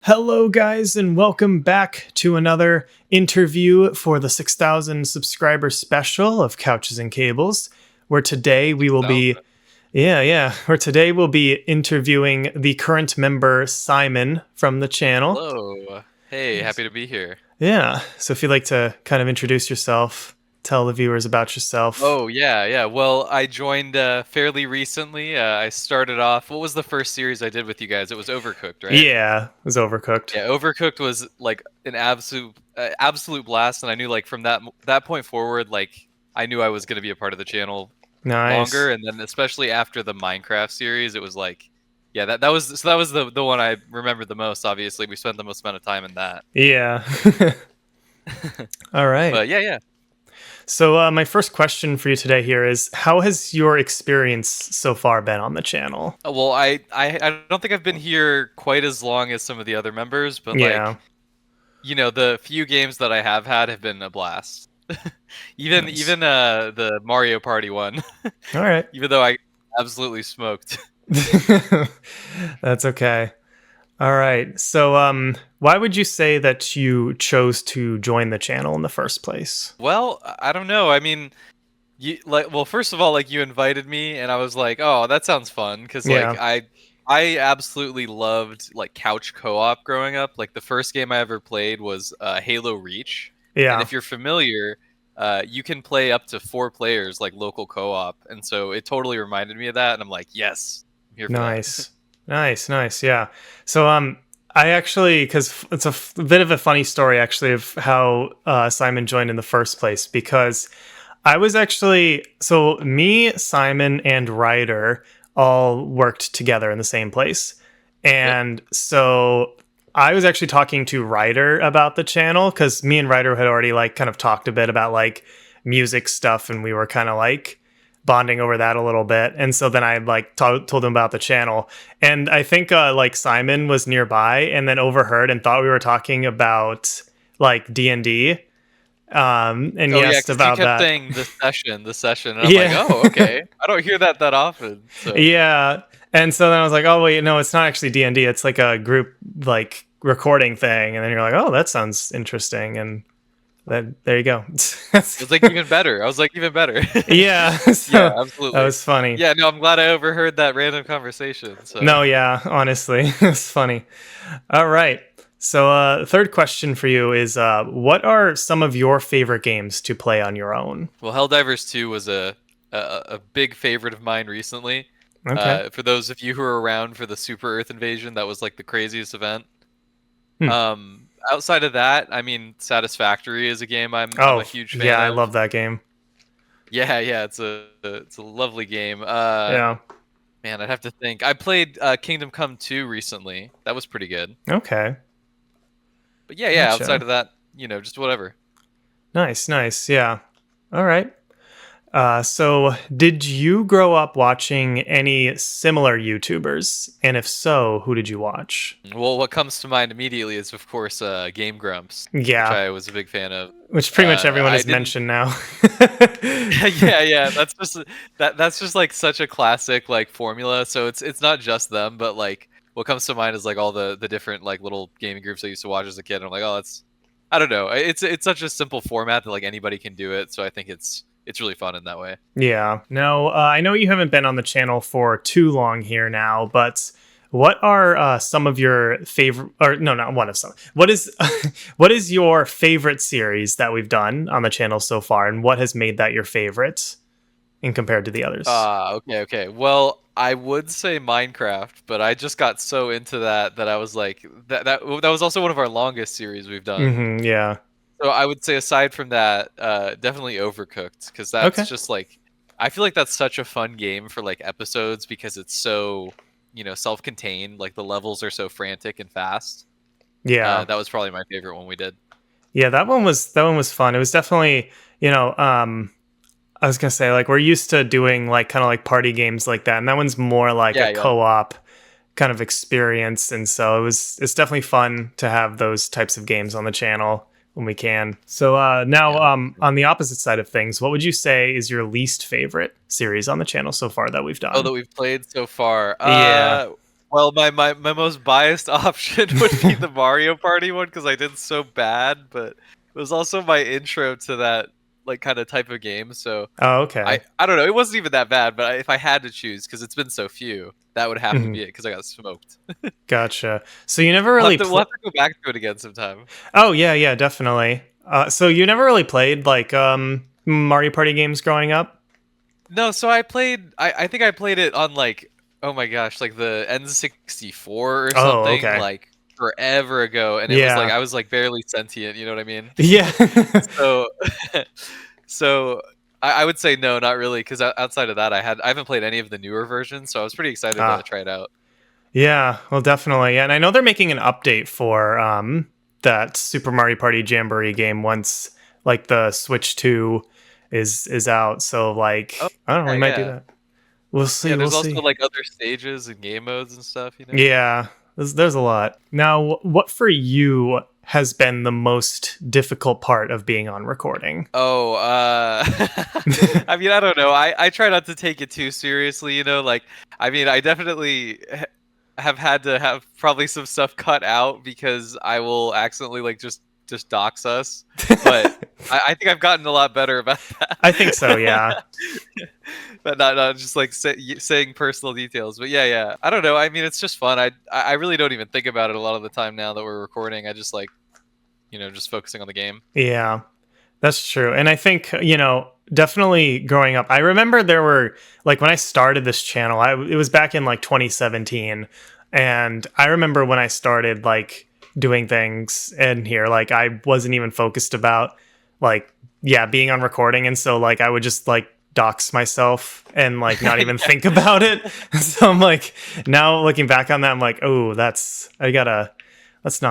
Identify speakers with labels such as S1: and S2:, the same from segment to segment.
S1: Hello, guys, and welcome back to another interview for the 6,000 subscriber special of Couches and Cables, where today we will be, where today we'll be interviewing the current member Simon from the channel.
S2: Hello. Hey, happy to be here.
S1: Yeah, so if you'd like to kind of introduce yourself, tell the viewers about yourself.
S2: Oh, yeah. Well, I joined fairly recently. I started off. What was the first series I did with you guys? It was Overcooked, right?
S1: Yeah, it was Overcooked.
S2: Yeah, Overcooked was like an absolute blast, and I knew like from that point forward, like I knew I was going to be a part of the channel
S1: Nice.
S2: longer, and then especially after the Minecraft series, it was like, yeah, that was the one I remembered the most. Obviously, we spent the most amount of time in that.
S1: Yeah. All right.
S2: But yeah.
S1: So my first question for you today here is, how has your experience so far been on the channel?
S2: Well, I don't think I've been here quite as long as some of the other members, but
S1: Yeah.
S2: the few games that I have had have been a blast. even
S1: Nice.
S2: even the Mario Party one,
S1: All right.
S2: even though I absolutely smoked.
S1: That's okay. All right. So why would you say that you chose to join the channel in the first place?
S2: Well, I don't know. I mean, first of all, like you invited me, and I was like, oh, that sounds fun, because like
S1: Yeah.
S2: I absolutely loved like couch co-op growing up. Like the first game I ever played was Halo Reach, and
S1: Yeah.
S2: if you're familiar, you can play up to 4 players like local co-op, and so it totally reminded me of that, and I'm like, yes, I'm here for that.
S1: Nice. Nice. Yeah. So I actually, because it's a bit of a funny story actually of how Simon joined in the first place, because I was actually, so me, Simon, and Ryder all worked together in the same place.
S2: Yep.
S1: And so I was actually talking to Ryder about the channel because me and Ryder had already like kind of talked a bit about like music stuff, and we were kind of like bonding over that a little bit. And so then I like told him about the channel, and I think like Simon was nearby and then overheard and thought we were talking about like D&D. And
S2: Oh
S1: he
S2: yeah,
S1: asked
S2: because he
S1: about
S2: kept
S1: that.
S2: saying the session, and I'm like,
S1: Yeah.
S2: oh, okay. I don't hear that often. So
S1: Yeah. And so then I was like, oh wait, no, it's not actually D&D. It's like a group like recording thing. And then you're like, oh, that sounds interesting. And then there you go.
S2: it was like even better. I was like even better.
S1: Yeah.
S2: Yeah,
S1: So that
S2: absolutely.
S1: was funny.
S2: Yeah, no, I'm glad I overheard that random conversation. So
S1: No, yeah, honestly, it's funny. All right. So third question for you is, what are some of your favorite games to play on your own?
S2: well, Helldivers 2 was a big favorite of mine recently.
S1: Okay.
S2: For those of you who were around for the Super Earth invasion, that was like the craziest event.
S1: Hmm.
S2: Outside of that, I mean, Satisfactory is a game I'm
S1: Oh,
S2: a huge fan
S1: yeah, I
S2: of.
S1: love that game.
S2: Yeah, it's a lovely game.
S1: Yeah.
S2: Man, I'd have to think. I played Kingdom Come 2 recently. That was pretty good.
S1: Okay.
S2: But yeah, outside
S1: Gotcha.
S2: of that, just whatever.
S1: Nice. Yeah. All right. So did you grow up watching any similar YouTubers? And if so, who did you watch?
S2: Well, what comes to mind immediately is, of course, Game Grumps, which
S1: Yeah.
S2: I was a big fan of.
S1: Which pretty much everyone
S2: I
S1: has
S2: didn't.
S1: mentioned now.
S2: Yeah. That's just like such a classic like formula. So it's not just them, but like what comes to mind is like all the different like little gaming groups I used to watch as a kid. And I'm like, oh, that's I don't know. It's such a simple format that like anybody can do it. So I think it's really fun in that way.
S1: Yeah. Now, I know you haven't been on the channel for too long here now, but what are some of your favorite, or no, not one of some. What is what is your favorite series that we've done on the channel so far, and what has made that your favorite in compared to the others?
S2: Okay. Well, I would say Minecraft, but I just got so into that I was like that was also one of our longest series we've done.
S1: Yeah.
S2: So I would say aside from that, definitely Overcooked, because that's
S1: Okay.
S2: just like I feel like that's such a fun game for like episodes because it's so self-contained. Like the levels are so frantic and fast.
S1: Yeah.
S2: That was probably my favorite one we did.
S1: Yeah, that one was fun. It was definitely, I was gonna say like we're used to doing like kind of like party games like that, and that one's more like a
S2: Yeah.
S1: co-op kind of experience, and so it's definitely fun to have those types of games on the channel when we can. So now
S2: Yeah.
S1: on the opposite side of things, what would you say is your least favorite series on the channel so far that we've
S2: Oh, that
S1: done?
S2: we've played so far.
S1: Yeah.
S2: Well, my most biased option would be the Mario Party one because I did so bad, but it was also my intro to that like kind of type of game. So
S1: Oh, okay.
S2: I don't know. It wasn't even that bad, but if I had to choose, because it's been so few, that would have to
S1: Mhm.
S2: be it because I got smoked.
S1: Gotcha. So you never really
S2: We'll have to go back to it again sometime.
S1: Oh, yeah, yeah, definitely. So you never really played like Mario Party games growing up?
S2: No, so I played. I think I played it on like, oh my gosh, like the N64 or
S1: Oh,
S2: something,
S1: okay.
S2: like forever ago, and it was like
S1: Yeah.
S2: I was like barely sentient. You know what I mean?
S1: Yeah.
S2: So, so I would say no, not really, because outside of that, I haven't played any of the newer versions, so I was pretty excited to
S1: Ah.
S2: try it out.
S1: Yeah, well, definitely. And I know they're making an update for that Super Mario Party Jamboree game once like the Switch 2 is out. So
S2: Oh
S1: like I don't know,
S2: yeah,
S1: we might do
S2: yeah,
S1: that. We'll see,
S2: yeah.
S1: we'll
S2: There's also
S1: see.
S2: like other stages and game modes and stuff, you know.
S1: Yeah, there's a lot. Now, what for you has been the most difficult part of being on recording?
S2: Oh, I mean, I don't know. I try not to take it too seriously, you know. Like, I mean, I definitely have had to have probably some stuff cut out because I will accidentally like just dox us. But I think I've gotten a lot better about
S1: I think so, yeah.
S2: that. But not just like saying personal details. But yeah, yeah. I don't know. I mean, it's just fun. I really don't even think about it a lot of the time now that we're recording. I just like just focusing on the game.
S1: Yeah. That's true. And I think, definitely growing up, I remember there were like when I started this channel, it was back in like 2017. And I remember when I started like doing things in here, like I wasn't even focused about like, yeah, being on recording. And so like I would just like dox myself and like not even think about it. So I'm like, now looking back on that, I'm like, oh, that's not that's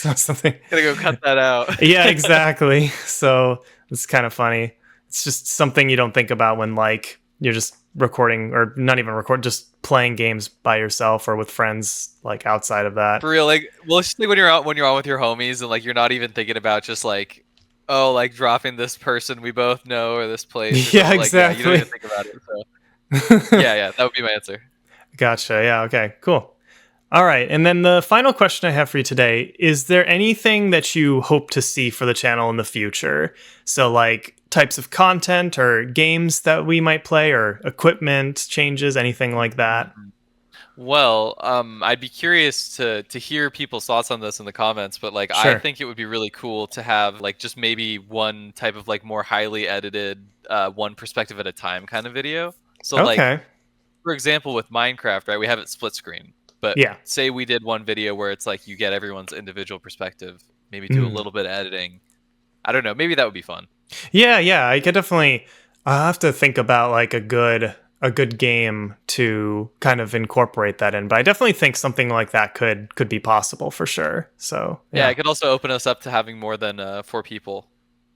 S1: not something.
S2: Gotta go cut that out.
S1: Yeah, exactly. So it's kind of funny. It's just something you don't think about when like you're just recording or not even record, just playing games by yourself or with friends like outside of that.
S2: For real, like, well, it's just like when you're out when you're on with your homies and like you're not even thinking about just like, oh, like dropping this person we both know or this place or
S1: Yeah,
S2: something. Like, yeah, you don't
S1: exactly.
S2: even think about it. So yeah, yeah, that would be my answer.
S1: Gotcha. Yeah, okay. Cool. All right. And then the final question I have for you today, is there anything that you hope to see for the channel in the future? So like types of content or games that we might play or equipment changes, anything like that?
S2: Well, I'd be curious to hear people's thoughts on this in the comments, but like I
S1: Sure.
S2: think it would be really cool to have like just maybe one type of like more highly edited, one perspective at a time kind of video. So like
S1: Okay.
S2: for example, with Minecraft, right, we have it split screen. But
S1: Yeah.
S2: say we did one video where it's like you get everyone's individual perspective, maybe do a
S1: Mm.
S2: little bit of editing. I don't know. Maybe that would be fun.
S1: Yeah, yeah. I could definitely I'll have to think about like a good game to kind of incorporate that in. But I definitely think something like that could be possible for sure. So
S2: Yeah,
S1: yeah.
S2: it could also open us up to having more than 4 people for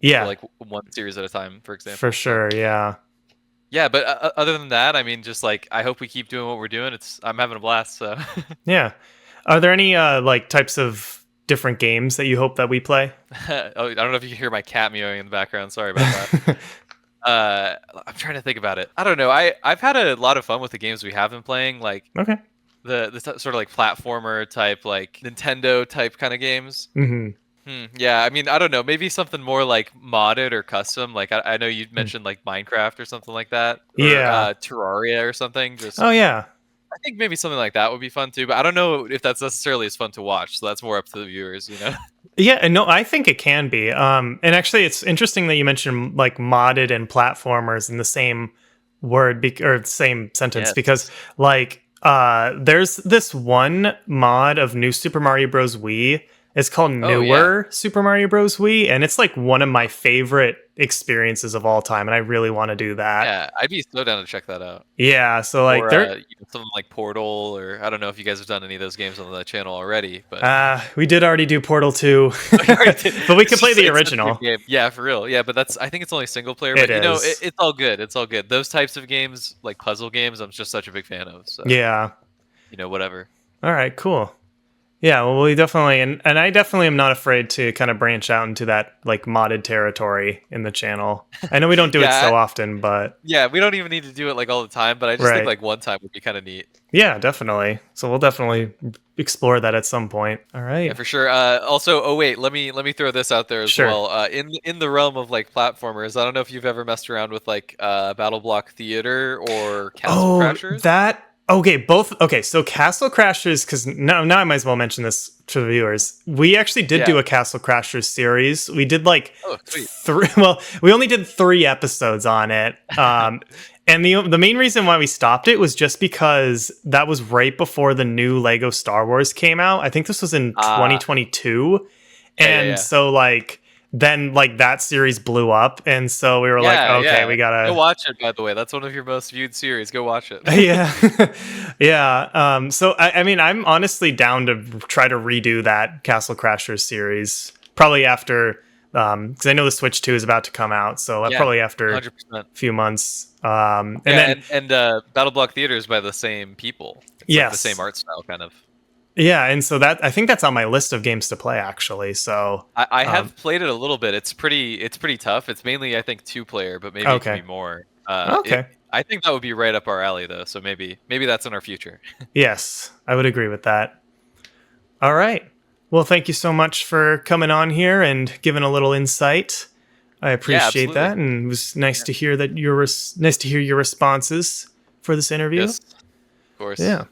S1: Yeah,
S2: like one series at a time, for
S1: for
S2: example. So
S1: sure. Yeah.
S2: yeah, but other than that, I mean, just like I hope we keep doing what we're doing. I'm having a blast. So
S1: Yeah. Are there any like types of different games that you hope that we play?
S2: oh, I don't know if you can hear my cat meowing in the background. Sorry about that. I'm trying to think about it. I don't know. I've had a lot of fun with the games we have been playing, like
S1: Okay.
S2: the sort of like platformer type, like Nintendo type kind of games.
S1: Hmm.
S2: Yeah, I mean, I don't know. Maybe something more like modded or custom. Like I know you mentioned like Minecraft or something like that, or
S1: Yeah.
S2: Terraria or something. Just
S1: Oh yeah.
S2: I think maybe something like that would be fun too. But I don't know if that's necessarily as fun to watch. So that's more up to the viewers, you know.
S1: Yeah, and no, I think it can be. And actually, it's interesting that you mentioned like modded and platformers in the same word or same sentence because
S2: Yes.
S1: like there's this one mod of New Super Mario Bros. Wii. It's called
S2: Oh yeah.
S1: Newer Super Mario Bros. Wii, and it's like one of my favorite experiences of all time, and I really want to do that.
S2: Yeah, I'd be so down to check that out.
S1: Yeah, so like
S2: Or
S1: there
S2: something like Portal, or I don't know if you guys have done any of those games on the channel already, but
S1: we did already do Portal 2,
S2: I already did.
S1: but we could
S2: It's
S1: play
S2: just
S1: the
S2: it's such a good
S1: original.
S2: game. Yeah, for real. Yeah, but I think it's only single player.
S1: It
S2: But
S1: is.
S2: it's all good. It's all good. Those types of games, like puzzle games, I'm just such a big fan of. So
S1: Yeah.
S2: whatever.
S1: All right, cool. Yeah, well, we definitely, and I definitely am not afraid to kind of branch out into that like modded territory in the channel. I know we don't do it
S2: Yeah,
S1: so often, but
S2: yeah, we don't even need to do it like all the time, but I just think
S1: right.
S2: like one time would be kind of neat.
S1: Yeah, definitely. So we'll definitely explore that at some point. All
S2: Yeah,
S1: right.
S2: for sure. Also, oh wait, let me throw this out there as
S1: Sure.
S2: well. In the realm of like platformers, I don't know if you've ever messed around with like Battle Block Theater or Castle
S1: Oh,
S2: Crashers.
S1: that. Okay, both. Okay, so Castle Crashers, because now I might as well mention this to the viewers. We actually did
S2: Yeah.
S1: do a Castle Crashers series. We did like
S2: Oh, sweet.
S1: three. Well, we only did 3 episodes on it. And the main reason why we stopped it was just because that was right before the new Lego Star Wars came out. I think this was in
S2: Ah,
S1: 2022,
S2: yeah, yeah,
S1: and
S2: yeah.
S1: so like then like that series blew up, and so we were like,
S2: Yeah,
S1: okay,
S2: yeah.
S1: we
S2: Go
S1: gotta.
S2: watch it, by the way. That's one of your most viewed series. Go watch it.
S1: Yeah. Yeah. So I mean, I'm honestly down to try to redo that Castle Crashers series probably after, because I know the Switch 2 is about to come out, so
S2: Yeah,
S1: probably after a
S2: 100%.
S1: few months. And
S2: Yeah,
S1: then
S2: and Battle Block Theater is by the same people. It's like the same
S1: yes,
S2: art style, kind of.
S1: yeah, and so that I think that's on my list of games to play actually. So
S2: I
S1: um,
S2: have played it a little bit. It's pretty tough. It's mainly I think 2 player, but maybe it can be
S1: okay,
S2: more. It
S1: okay,
S2: I think that would be right up our alley though. So maybe that's in our future.
S1: yes, I would agree with that. All right. Well, thank you so much for coming on here and giving a little insight. I
S2: Yeah,
S1: appreciate
S2: absolutely.
S1: that, and it was nice
S2: Yeah.
S1: to hear that nice to hear your responses for this interview.
S2: Yes, of course.
S1: Yeah.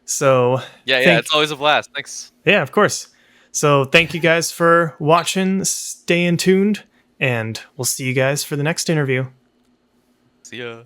S1: So,
S2: Yeah, yeah.
S1: thank
S2: It's always a blast. Thanks.
S1: yeah, of course. So, thank you guys for watching, staying tuned, and we'll see you guys for the next interview.
S2: See ya.